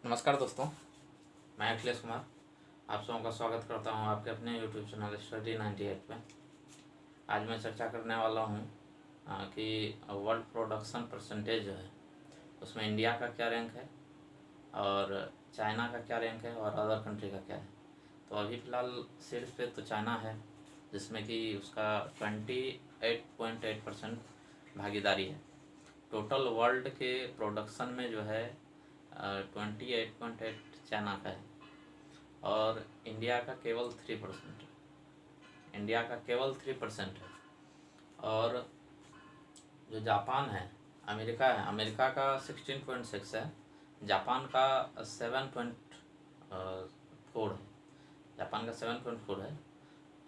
नमस्कार दोस्तों, मैं अखिलेश कुमार आप सबों का स्वागत करता हूं आपके अपने यूट्यूब चैनल स्टडी 98 पे। आज मैं चर्चा करने वाला हूं कि वर्ल्ड प्रोडक्शन परसेंटेज जो है उसमें इंडिया का क्या रैंक है और चाइना का क्या रैंक है और अदर कंट्री का क्या है। तो अभी फ़िलहाल शीर्ष पे तो चाइना है, जिसमें कि उसका 28.8% भागीदारी है। टोटल वर्ल्ड के प्रोडक्शन में जो है 28.8 चाइना का है और इंडिया का केवल 3%। इंडिया का केवल 3% है। और जो जापान है, अमेरिका का 16.6 है, जापान का 7.4 है। जापान का 7.4 है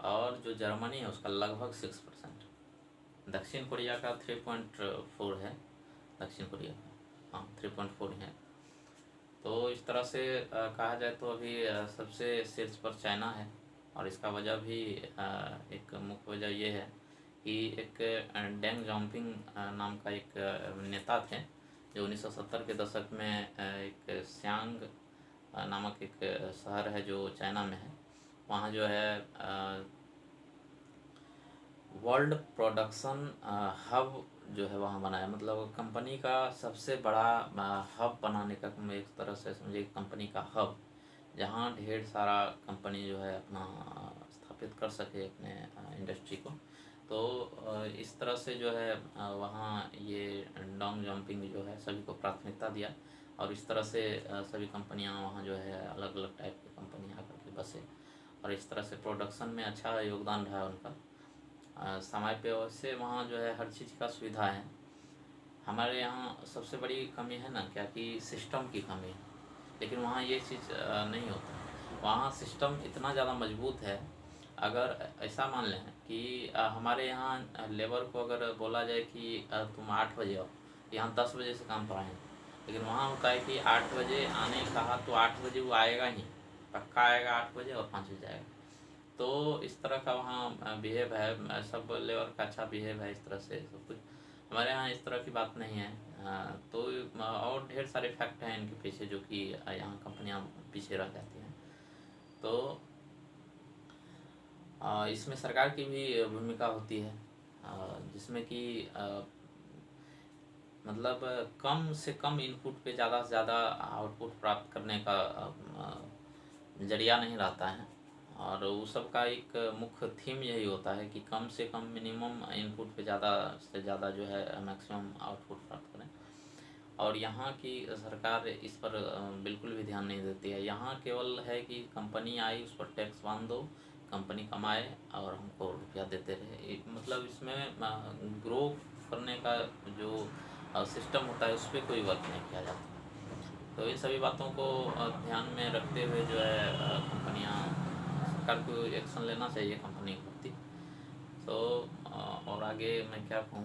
और जो जर्मनी है उसका लगभग 6%। दक्षिण कोरिया का 3.4 है। दक्षिण कोरिया का 3.4 है। तो इस तरह से कहा जाए तो अभी सबसे शीर्ष पर चाइना है। और इसका वजह भी एक मुख्य वजह ये है कि एक डेंग जाओपिंग नाम का एक नेता थे, जो 1970 के दशक में एक सियांग नामक एक शहर है जो चाइना में है, वहाँ जो है वर्ल्ड प्रोडक्शन हब जो है वहाँ बनाया। मतलब कंपनी का सबसे बड़ा हब बनाने का, एक तरह से समझिए कंपनी का हब, जहाँ ढेर सारा कंपनी जो है अपना स्थापित कर सके अपने इंडस्ट्री को। तो इस तरह से जो है वहाँ ये डोंग जंपिंग जो है सभी को प्राथमिकता दिया और इस तरह से सभी कंपनियाँ वहाँ जो है अलग अलग टाइप की कंपनियाँ आकर के बसे और इस तरह से प्रोडक्शन में अच्छा योगदान रहा उनका। समय पे वैसे वहाँ जो है हर चीज़ का सुविधा है। हमारे यहाँ सबसे बड़ी कमी है ना क्या कि सिस्टम की कमी है, लेकिन वहाँ ये चीज़ नहीं होता। वहाँ सिस्टम इतना ज़्यादा मजबूत है। अगर ऐसा मान लें कि हमारे यहाँ लेबर को अगर बोला जाए कि तुम 8 बजे आओ, यहाँ 10 बजे से काम पर आएँ, लेकिन वहाँ होता है कि 8 बजे आने कहा तो 8 बजे वो आएगा ही, पक्का आएगा 8 बजे और 5 बजे आएगा। तो इस तरह का वहाँ बिहेव है, सब लेबर का अच्छा बिहेव है, इस तरह से सब कुछ। हमारे यहाँ इस तरह की बात नहीं है। तो और ढेर सारे फैक्ट हैं इनके पीछे, जो कि यहाँ कंपनियाँ पीछे रह जाती हैं। तो इसमें सरकार की भी भूमिका होती है, जिसमें कि मतलब कम से कम इनपुट पे ज़्यादा से ज़्यादा आउटपुट प्राप्त करने का जरिया नहीं रहता है। और वो सब का एक मुख्य थीम यही होता है कि कम से कम मिनिमम इनपुट पे ज़्यादा से ज़्यादा जो है मैक्सिमम आउटपुट प्राप्त करें। और यहाँ की सरकार इस पर बिल्कुल भी ध्यान नहीं देती है। यहाँ केवल है कि कंपनी आई, उस पर टैक्स बांध दो, कंपनी कमाए और हमको रुपया देते रहे। मतलब इसमें ग्रो करने का जो सिस्टम होता है उस पर कोई वर्क नहीं किया जाता। तो इन सभी बातों को ध्यान में रखते हुए जो है कंपनियाँ, सरकार को एक्शन लेना चाहिए कंपनी के प्रति। तो और आगे मैं क्या कहूँ,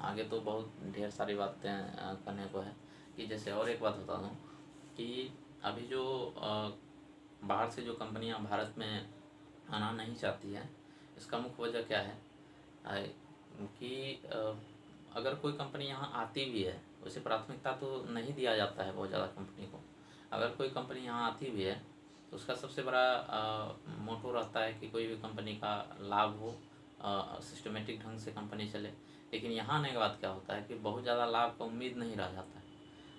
आगे तो बहुत ढेर सारी बातें करने को है। कि जैसे और एक बात बता दूँ कि अभी जो बाहर से जो कंपनियां भारत में आना नहीं चाहती हैं, इसका मुख्य वजह क्या है कि अगर कोई कंपनी यहाँ आती भी है, उसे प्राथमिकता तो नहीं दिया जाता है बहुत ज़्यादा कंपनी को। अगर कोई कंपनी यहाँ आती भी है तो उसका सबसे बड़ा मोटो रहता है कि कोई भी कंपनी का लाभ हो, सिस्टमेटिक ढंग से कंपनी चले। लेकिन यहाँ आने के बाद क्या होता है कि बहुत ज़्यादा लाभ का उम्मीद नहीं रह जाता है,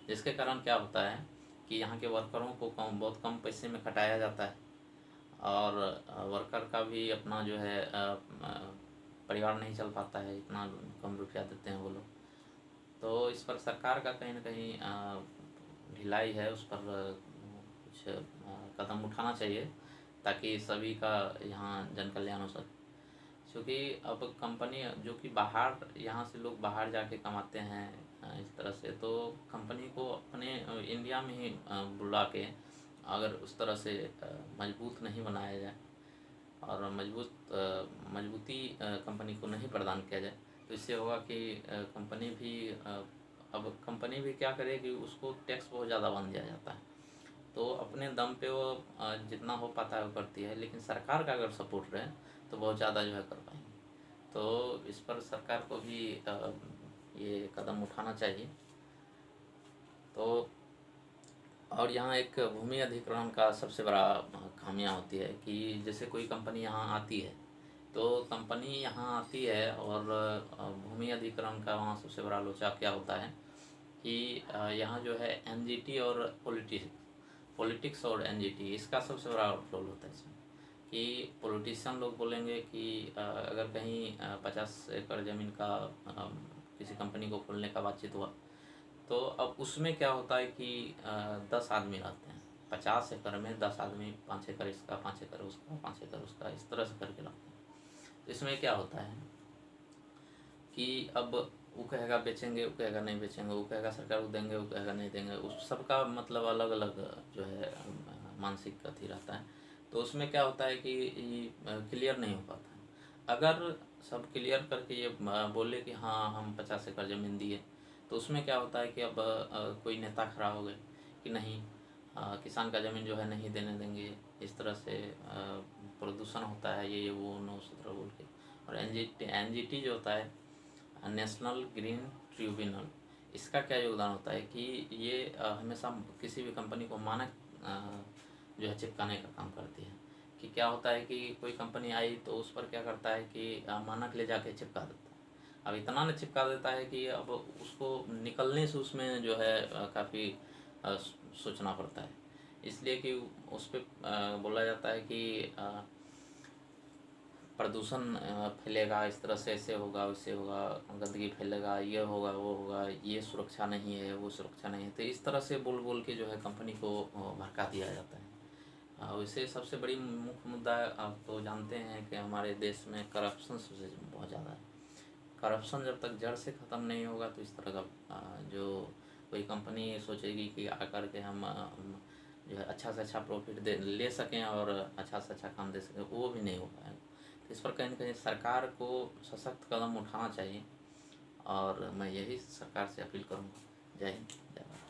जिसके कारण क्या होता है कि यहाँ के वर्करों को बहुत कम पैसे में खटाया जाता है और वर्कर का भी अपना जो है परिवार नहीं चल पाता है, इतना कम रुपया देते हैं वो लोग। तो इस पर सरकार का कहीं ना कहीं ढिलाई है, उस पर कुछ कदम उठाना चाहिए ताकि सभी का यहाँ जन कल्याण हो सके। क्योंकि अब कंपनी जो कि बाहर, यहाँ से लोग बाहर जाके कमाते हैं इस तरह से, तो कंपनी को अपने इंडिया में ही बुला के अगर उस तरह से मजबूत नहीं बनाया जाए और मजबूती कंपनी को नहीं प्रदान किया जाए, तो इससे होगा कि कंपनी भी अब कंपनी भी क्या करेगी, उसको टैक्स बहुत ज़्यादा बांध दिया जाता है। तो अपने दम पे वो जितना हो पाता है वो करती है, लेकिन सरकार का अगर सपोर्ट रहे तो बहुत ज़्यादा जो है कर पाएंगे। तो इस पर सरकार को भी ये कदम उठाना चाहिए। तो और यहाँ एक भूमि अधिग्रहण का सबसे बड़ा खामियां होती है कि जैसे कोई कंपनी यहाँ आती है, तो कंपनी यहाँ आती है और भूमि अधिग्रहण का वहाँ सबसे बड़ा लोचा क्या होता है कि यहाँ जो है एनजीटी और पॉलिटिक्स और एनजीटी, इसका सबसे बड़ा रोल होता है इसमें। कि पॉलिटिशियन लोग बोलेंगे कि अगर कहीं 50 एकड़ ज़मीन का किसी कंपनी को खोलने का बातचीत हुआ, तो अब उसमें क्या होता है कि 10 आदमी रहते हैं, 50 एकड़ में 10 आदमी, 5 एकड़ इसका, 5 एकड़ उसका, 5 एकड़ उसका, इस तरह से करके रखते हैं। तो इसमें क्या होता है कि अब वो कहेगा बेचेंगे, वो कहेगा नहीं बेचेंगे, वो कहेगा सरकार को देंगे, वो कहेगा नहीं देंगे, उस सबका मतलब अलग अलग जो है मानसिक अथी रहता है। तो उसमें क्या होता है कि क्लियर नहीं हो पाता है। अगर सब क्लियर करके ये बोले कि हाँ हम 50 एकड़ ज़मीन दिए, तो उसमें क्या होता है कि अब कोई नेता खड़ा हो गए कि नहीं, किसान का ज़मीन जो है नहीं देने देंगे, इस तरह से प्रदूषण होता है, ये वो नो सत्रह बोल के। और एनजीटी जो होता है, नेशनल ग्रीन ट्रिब्यूनल, इसका क्या योगदान होता है कि ये हमेशा किसी भी कंपनी को मानक जो है चिपकाने का काम करती है। कि क्या होता है कि कोई कंपनी आई तो उस पर क्या करता है कि मानक ले जाके चिपका देता है। अब इतना न चिपका देता है कि अब उसको निकलने से उसमें जो है काफ़ी सोचना पड़ता है। इसलिए कि उस पर बोला जाता है कि प्रदूषण फैलेगा, इस तरह से ऐसे होगा, वैसे होगा, गंदगी फैलेगा, ये होगा, वो होगा, ये सुरक्षा नहीं है, वो सुरक्षा नहीं है। तो इस तरह से बोल बोल के जो है कंपनी को भड़का दिया जाता है। वैसे सबसे बड़ी मुख्य मुद्दा आप तो जानते हैं कि हमारे देश में करप्शन सबसे बहुत ज़्यादा है। करप्शन जब तक जड़ से ख़त्म नहीं होगा तो इस तरह का जो कोई कंपनी सोचेगी कि आकर के हम जो है अच्छा से अच्छा प्रॉफिट दे ले सकें और अच्छा से अच्छा काम दे सकें, वो भी नहीं हो पाएगा। तो इस पर कहीं न कहीं सरकार को सशक्त कदम उठाना चाहिए और मैं यही सरकार से अपील करूँगा। जय हिंद, जय भारत।